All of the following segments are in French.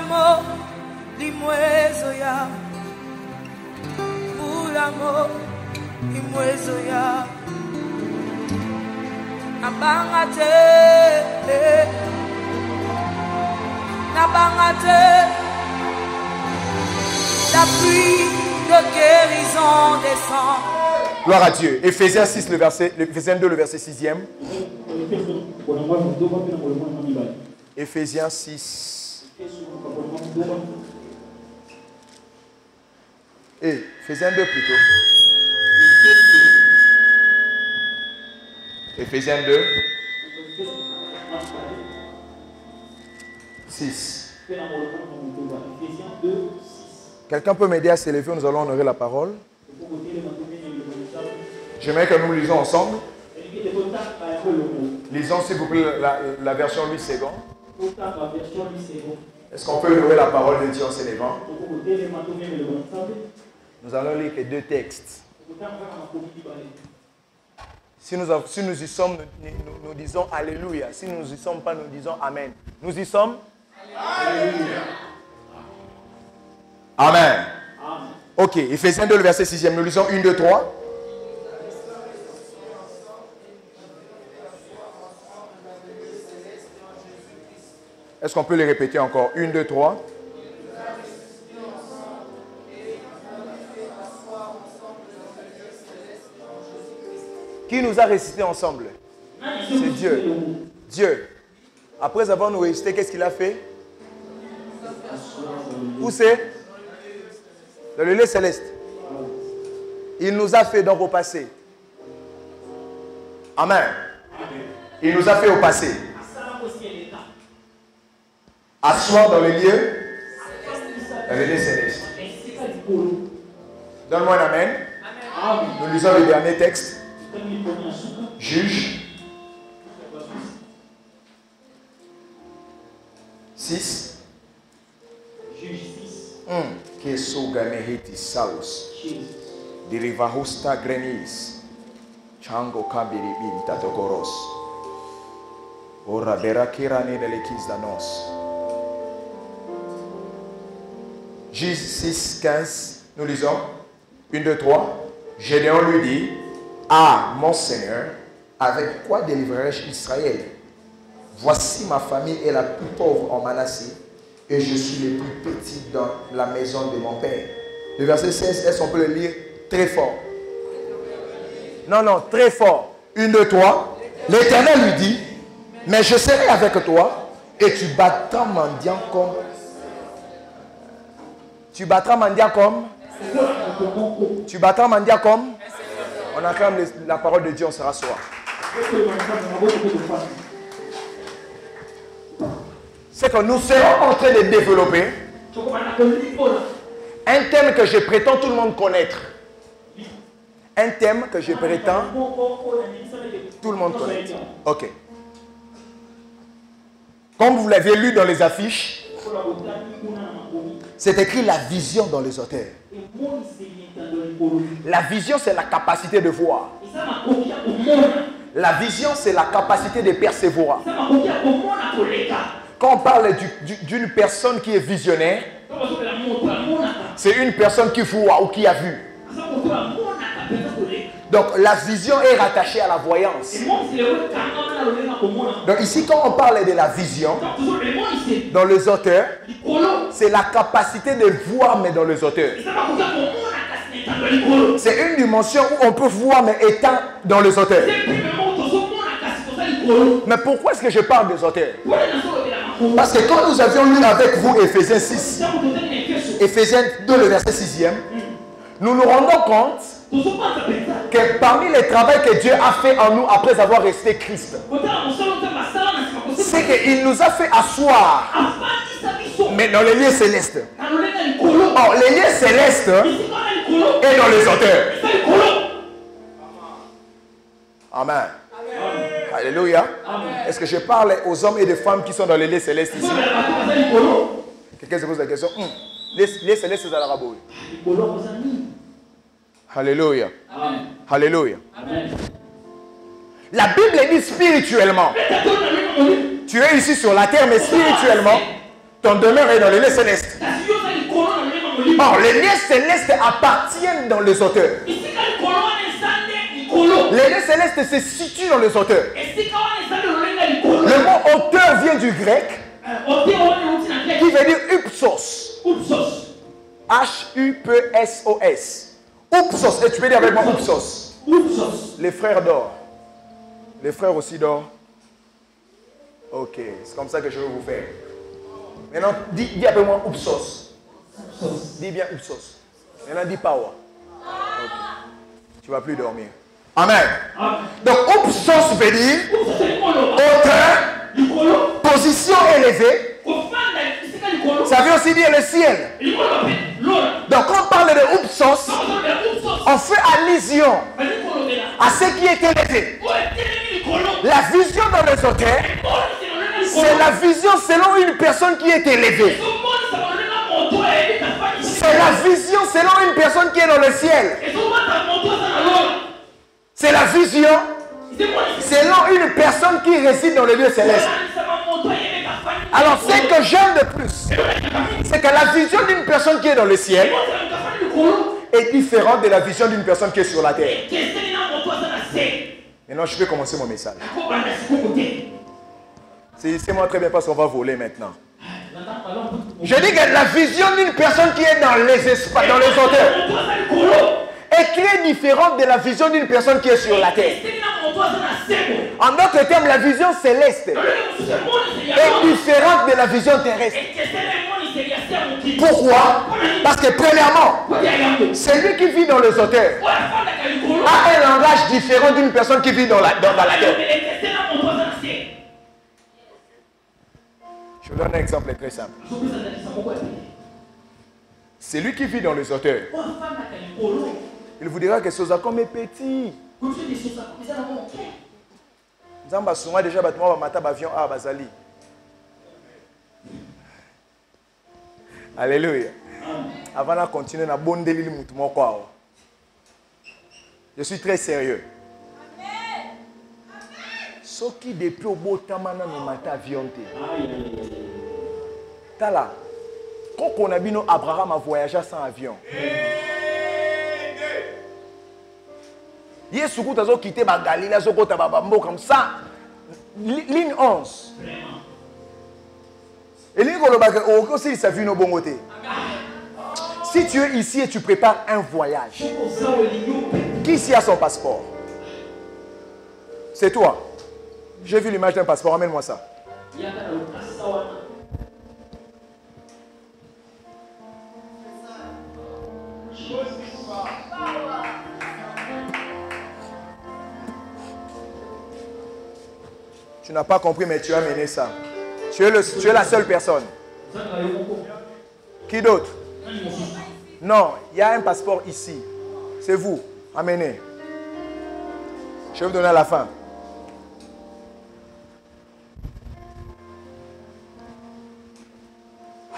Bulamo, limwezoya. Bulamo, limwezoya. Nabangate, nabangate. La pluie de guérison descend. Gloire à Dieu. Éphésiens 6, Éphésiens 2, le verset 6e. Éphésiens 6. Éphésiens 2 plutôt. Éphésiens 2. 6. Quelqu'un peut m'aider à s'élever, nous allons honorer la parole. J'aimerais que nous lisons ensemble. Lisons s'il vous plaît la version 8 secondes. Est-ce qu'on peut honorer la parole de Dieu en s'élevant? Nous allons lire que 2 textes. Si nous y sommes, nous disons Alléluia. Si nous n'y sommes pas, nous disons Amen. Nous y sommes? Alléluia. Amen. Ok, Éphésiens 2, le verset 6e. Nous lisons 1, 2, 3. Est-ce qu'on peut les répéter encore? 1, 2, 3. Qui nous a récité ensemble? C'est Dieu. Dieu. Après avoir nous récité, qu'est-ce qu'il a fait? Où c'est? Dans le lieu céleste. Il nous a fait donc au passé. Amen. Il nous a fait au passé. Asseoir dans le lieu céleste. Donne-moi un amen. Nous lisons le dernier texte. Juge 6. Que so ganehiti saus. Derivahusta grenis. Chango kabiri intatogoros. Ora berakirani delekis danos. Juge 6, 15. Nous lisons. 1, 2, 3. Gédéon lui dit: Ah, mon Seigneur, avec quoi délivrerai-je Israël? Voici ma famille est la plus pauvre en Manassé, et je suis le plus petit dans la maison de mon père. Le verset 16, est-ce qu'on peut le lire très fort? Non, très fort. 1, 2, 3. L'Éternel lui dit: mais je serai avec toi, et tu battras mendiant comme... Tu battras mendiant comme... Tu battras mendiant comme... On acclame la parole de Dieu, on se rassoit. C'est que nous serons en train de développer un thème que je prétends tout le monde connaître. Un thème que je prétends tout le monde connaître. Ok. Comme vous l'avez lu dans les affiches, c'est écrit la vision dans les auteurs. La vision, c'est la capacité de voir. La vision, c'est la capacité de percevoir. Quand on parle d'une personne qui est visionnaire, c'est une personne qui voit ou qui a vu. Donc la vision est rattachée à la voyance. Donc ici, quand on parle de la vision, dans les auteurs, c'est la capacité de voir, mais dans les auteurs. C'est une dimension où on peut voir, mais étant dans les auteurs. Mais pourquoi est-ce que je parle des auteurs? Parce que quand nous avions lu avec vous Éphésiens 6, Éphésiens 2, le verset 6e, nous nous rendons compte que parmi les travaux que Dieu a fait en nous après avoir resté Christ, c'est qu'il nous a fait asseoir, mais dans les lieux célestes. Or, les lieux célestes et dans les auteurs. Amen. Alléluia. Est-ce que je parle aux hommes et des femmes qui sont dans les lieux célestes ici? Quelqu'un se pose la question. Les lieux célestes, c'est à l'arabe. Alléluia. Alléluia. La Bible dit spirituellement. Tu es ici sur la terre, mais spirituellement, ton demeure est dans les lieux célestes. Or, les lieux célestes appartiennent dans les auteurs. Les lieux célestes se situent dans les auteurs. Le mot auteur vient du grec qui veut dire upsos. H-U-P-S-O-S. Upsos. Et tu peux dire avec moi upsos. Les frères dorment. Les frères aussi dorment. Ok, c'est comme ça que je vais vous faire. Maintenant, dis avec moi upsos. Dis bien upsos. Maintenant, dis power. Okay. Tu ne vas plus dormir. Amen. Donc, upsos veut dire auteur, position élevée. Ça veut aussi dire le ciel. Donc, quand on parle de upsos, on fait allusion à ce qui est élevé. La vision dans les auteurs, c'est la vision selon une personne qui est élevée. C'est la vision selon une personne qui est dans le ciel. C'est la vision selon une personne qui réside dans le lieu céleste. Alors, ce que j'aime de plus, c'est que la vision d'une personne qui est dans le ciel est différente de la vision d'une personne qui est sur la terre. Maintenant, je peux commencer mon message. C'est-moi très bien parce qu'on va voler maintenant. Je dis que la vision d'une personne qui est dans les espaces, dans les hauteurs, est très différente de la vision d'une personne qui est sur la terre. En d'autres termes, la vision céleste est différente de la vision terrestre. Pourquoi? Parce que premièrement, celui qui vit dans les hauteurs a un langage différent d'une personne qui vit dans la terre. Je vous donne un exemple très simple. Celui qui vit dans les hauteurs, il vous dira que Sozakom est petit. Nzamba souma déjà battement mata avion à Bazali. Alléluia. Avant de continuer na bonne délire mutumo quoi. Je suis très sérieux. Ce qui depuis au beau temps maintenant mata avion te. Tala. Quand on a vu Abraham a voyagé sans avion. Hier, Soukou, tu as quitté Galilée, tu as quitté Babambo comme ça. Ligne 11. Et ligne aussi, ça vu nos bons côtés. Si tu es ici et tu prépares un voyage, qui ici a son passeport? C'est toi. J'ai vu l'image d'un passeport, amène-moi ça. Tu n'as pas compris, mais tu as mené ça. Tu es la seule personne. Qui d'autre? Non, il y a un passeport ici. C'est vous. Amenez. Je vais vous donner à la fin.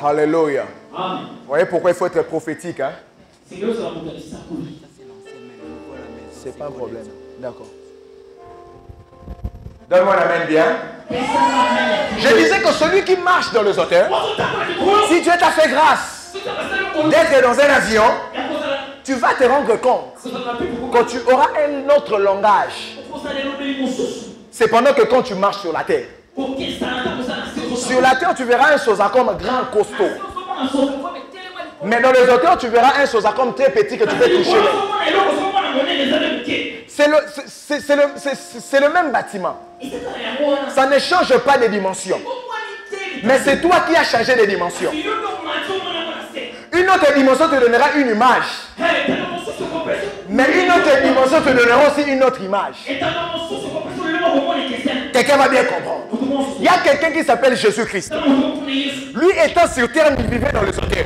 Alléluia. Vous voyez pourquoi il faut être prophétique, hein? C'est pas un problème. D'accord. Donne-moi un amen bien. Je disais que celui qui marche dans les hauteurs, si Dieu t'a fait grâce d'être dans un avion, tu vas te rendre compte que tu auras un autre langage. C'est pendant que quand tu marches sur la terre. Sur la terre, tu verras un Sozakom grand costaud. Mais dans les hauteurs, tu verras un Sozakom très petit que tu peux toucher. C'est le même bâtiment. Ça ne change pas de dimension. Mais c'est toi qui as changé de dimension. Une autre dimension te donnera une image. Mais une autre dimension te donnera aussi une autre image. Quelqu'un va bien comprendre. Il y a quelqu'un qui s'appelle Jésus-Christ. Lui étant sur terre, il vivait dans le hauteurs.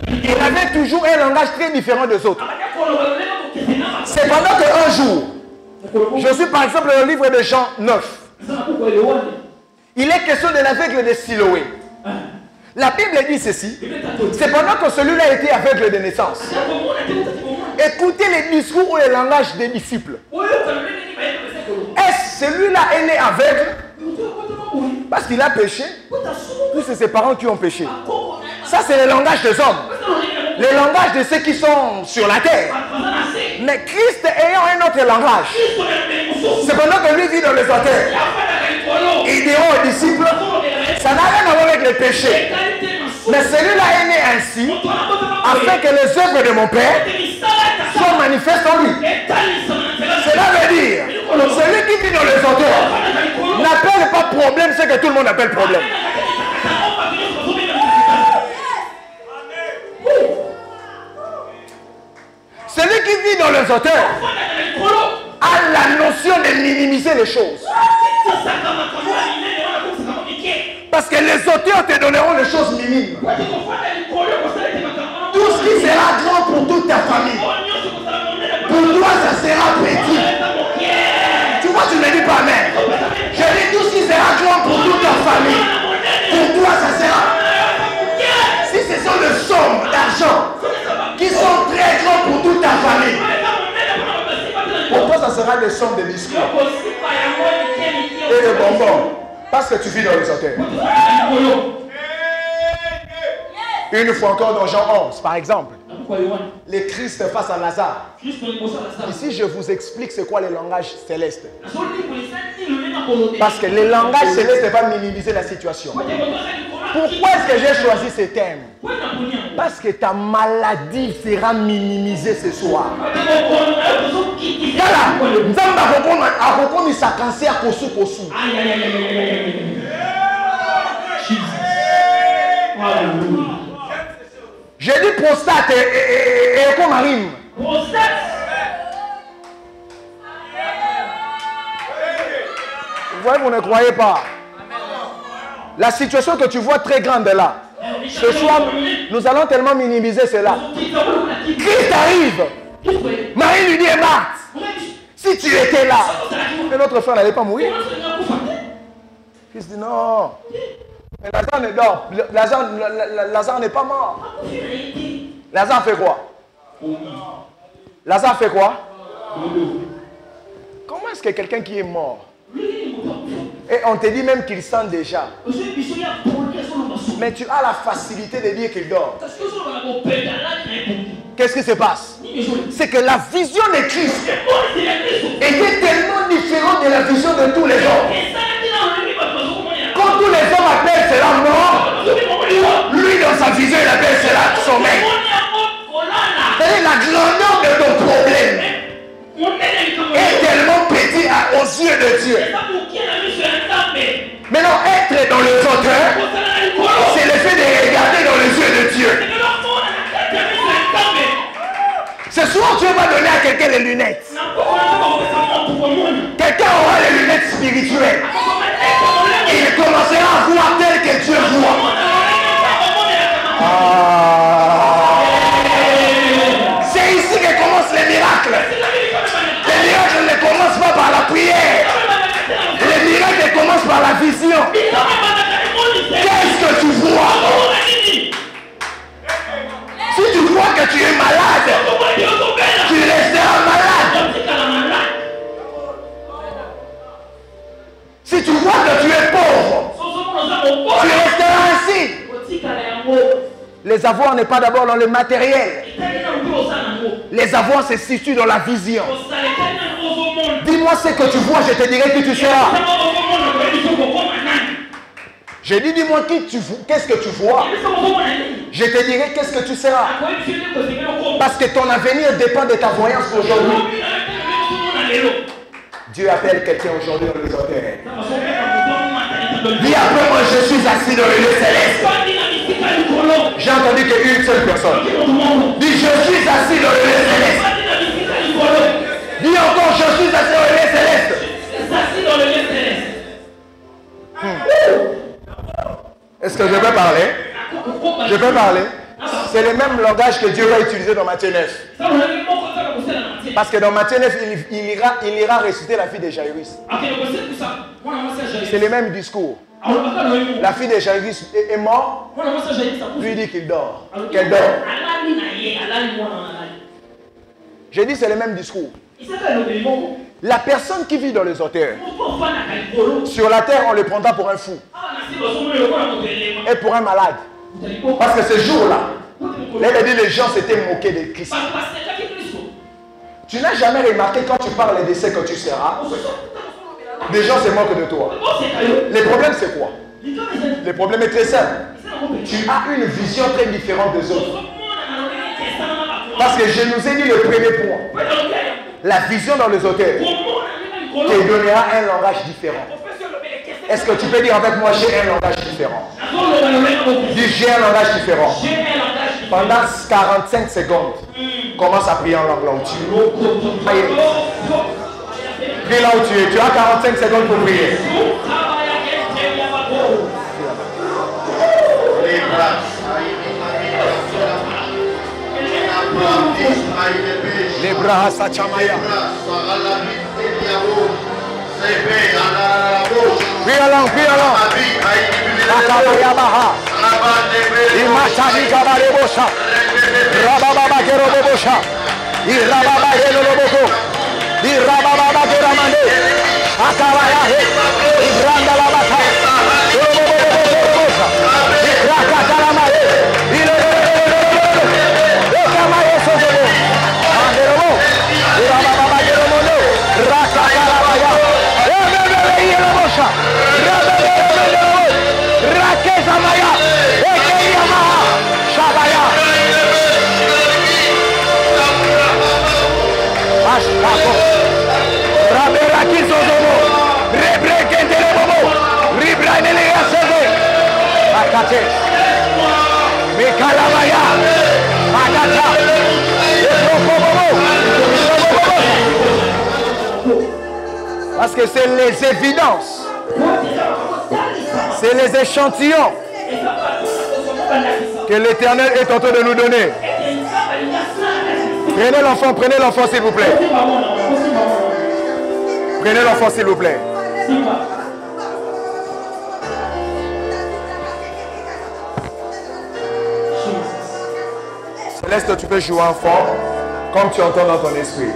Il avait toujours un langage très différent des autres. C'est pendant qu'un jour, je suis par exemple dans le livre de Jean 9. Il est question de l'aveugle de Siloé. La Bible dit ceci. C'est pendant que celui-là était aveugle de naissance. Écoutez les discours ou le langage des disciples. Est-ce celui-là est né aveugle? Parce qu'il a péché, ou c'est ses parents qui ont péché. Ça, c'est le langage des hommes. Le langage de ceux qui sont sur la terre. Mais Christ ayant un autre langage, cependant que lui vit dans les auteurs, il dira aux disciples, ça n'a rien à voir avec le péché. Mais celui-là est né ainsi, afin que les œuvres de mon Père soient manifestes en lui. Cela veut dire, celui qui vit dans les auteurs n'appelle pas problème ce que tout le monde appelle problème. Celui qui vit dans les auteurs a la notion de minimiser les choses. Parce que les auteurs te donneront les choses minimes. Tout ce qui sera grand pour toute ta famille, pour toi ça sera petit. Tu vois, tu ne me dis pas amen. Je dis tout ce qui sera grand pour toute ta famille, pour toi ça sera. Si ce sont des sommes d'argent qui sont très grands pour toute ta famille, pour toi ça sera des sommes de biscuits et de bonbons. Parce que tu vis dans les hôtels. Une fois encore dans Jean 11, par exemple, le Christ face à Lazare. Ici, je vous explique c'est quoi le langage céleste. Parce que le langage céleste va minimiser la situation. Pourquoi est-ce que j'ai choisi ce thème? Parce que ta maladie sera minimisée ce soir. J'ai dit prostate et écomarine. Vous ne croyez pas. La situation que tu vois très grande là, ce soir, nous allons tellement minimiser cela. Christ arrive. Marie lui dit, Marthe, si tu étais là, et notre frère n'allait pas mourir. Christ dit, non. Mais Lazare ne dort. Lazare n'est pas mort. Lazare fait quoi? Lazare fait quoi? Comment est-ce que quelqu'un qui est mort, et on te dit même qu'il sent déjà, mais tu as la facilité de dire qu'il dort? Qu'est-ce qui se passe? C'est que la vision de Christ était tellement différente de la vision de tous les hommes. Quand tous les hommes appellent cela mort, lui dans sa vision il appelle cela sommeil. C'est-à-dire la grandeur de ton problème est tellement petit aux yeux de Dieu. Maintenant, être dans le auteur, c'est le fait de regarder dans les yeux de Dieu. Ce soir, Dieu va donner à quelqu'un les lunettes. Quelqu'un aura les lunettes spirituelles. Il commencera à voir tel que Dieu voit. C'est ici que commencent les miracles. Les miracles ne commencent pas par la prière. Les miracles commencent par la vision. Qu'est-ce que tu vois? Si tu vois que tu es malade, tu resteras malade. Si tu vois que tu es pauvre, tu resteras ainsi. Les avoirs n'est pas d'abord dans le matériel. Les avoirs se situent dans la vision. Dis-moi ce que tu vois, je te dirai qui tu seras. J'ai dit, dis-moi qu'est-ce que tu vois. Je te dirai qu'est-ce que tu seras. Parce que ton avenir dépend de ta voyance aujourd'hui. Dieu appelle quelqu'un aujourd'hui dans les hôtels. Dis après moi, je suis assis dans le lieu céleste. J'ai entendu qu'une seule personne. Dis, je suis assis dans le lieu céleste. Dis encore, je suis assis dans le lieu céleste. Est-ce que je peux parler? Je peux parler? C'est le même langage que Dieu va utiliser dans Matthieu 9. Parce que dans Matthieu 9, il ira réciter la fille de Jairus. C'est le même discours. La fille de Jairus est morte. Lui dit qu'il dort. Qu'elle dort. J'ai dit c'est le même discours. La personne qui vit dans les auteurs, sur la terre, on le prendra pour un fou et pour un malade. Parce que ce jour-là, les gens s'étaient moqués de Christ. Tu n'as jamais remarqué quand tu parles des décès que tu seras, les gens se moquent de toi. Le problème, c'est quoi? Le problème est très simple. Tu as une vision très différente des autres. Parce que je nous ai dit le premier point. La vision dans les auteurs te donnera un langage différent. Est-ce que tu peux dire avec moi, j'ai un langage différent? Dis, j'ai un langage différent. Pendant 45 secondes, commence à prier en langue là où tu es. Prie là où tu es. Tu as 45 secondes pour prier. Les bras à Sachamaya. Prie en langue, prie en langue. Akabaya Baha. Imachani Kabarebosha. Rababa Gerobosha. Irababa Geloboko. Irababa Geramande. Akabaya He. Ibranda Labata. Gerobosha. Irakatalamare. Ekamaye Sojobo. Anderobo. Irababa Geromono. Rakatalabaya. Ebebe Yerobosha. Rakezamaya. Ekeyamaha. Shabaya. Ashkako. Raberaki Sojobo. Rebrekendelebobo. Ribranele Yasebe. Akate. Mekalamaya. Agata. Parce que c'est les évidences. C'est les échantillons que l'Éternel est en train de nous donner. Prenez l'enfant s'il vous plaît. Prenez l'enfant s'il vous plaît. Céleste, tu peux jouer enfant comme tu entends dans ton esprit.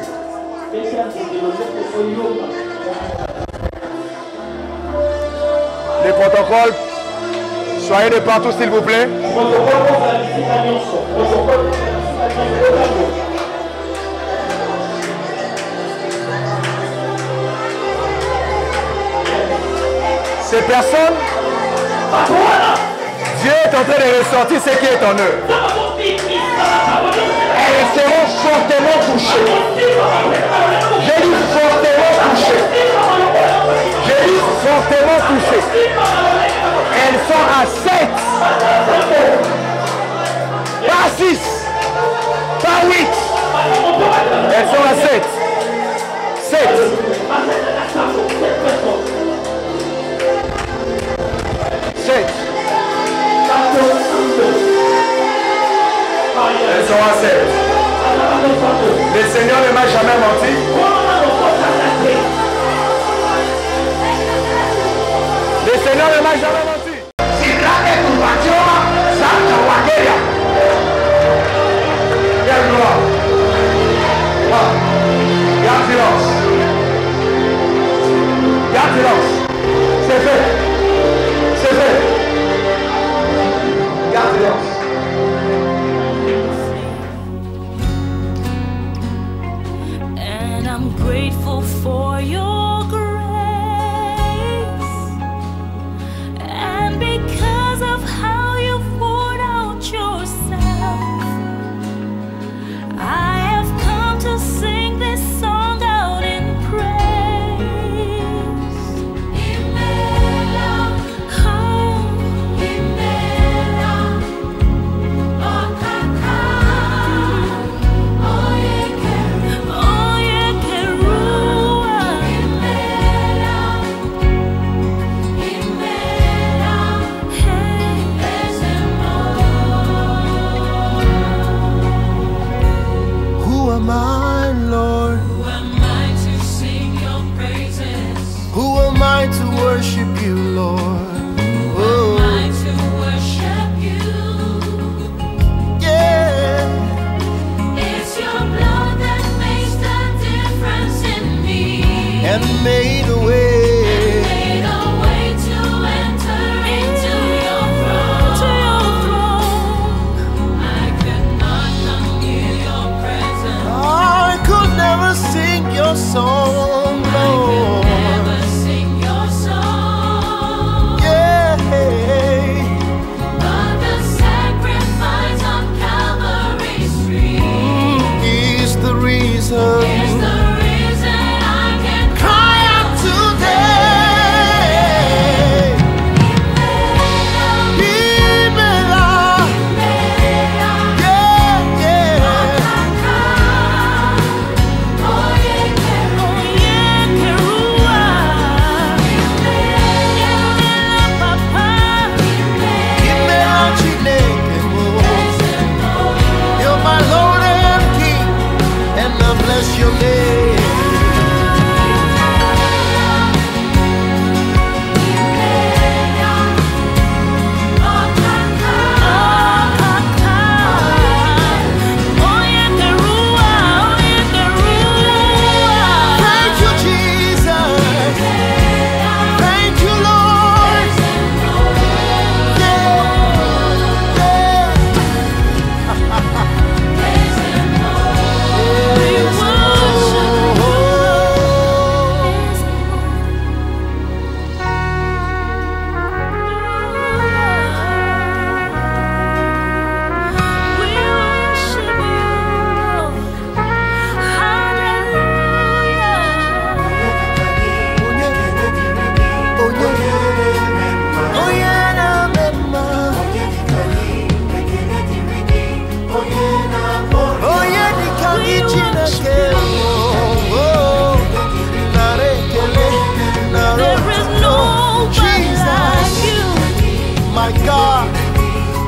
Les protocoles, soyez de partout s'il vous plaît. Ces personnes, Dieu est en train de ressortir ce qui est en eux. Elles seront fortement touchées. J'ai dit fortement touchées. J'ai dit fortement touchées. Elles sont à 7. Pas 6. Pas 8. Elles sont à 7. 7. Elles sont à 7. Le Seigneur ne m'a jamais menti. Le Seigneur ne m'a jamais menti. Quelle gloire. Garde silence. Garde silence. C'est fait. C'est fait. Garde silence. And I'm grateful for your grace. And because of how you poured out yourself, I have come to sing this song out in praise.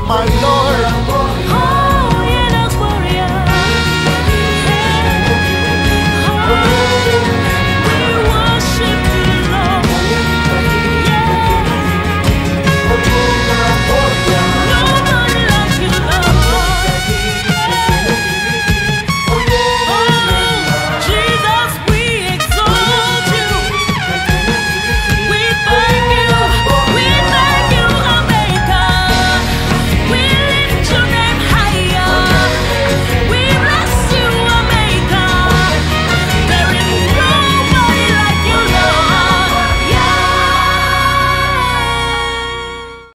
my Lord.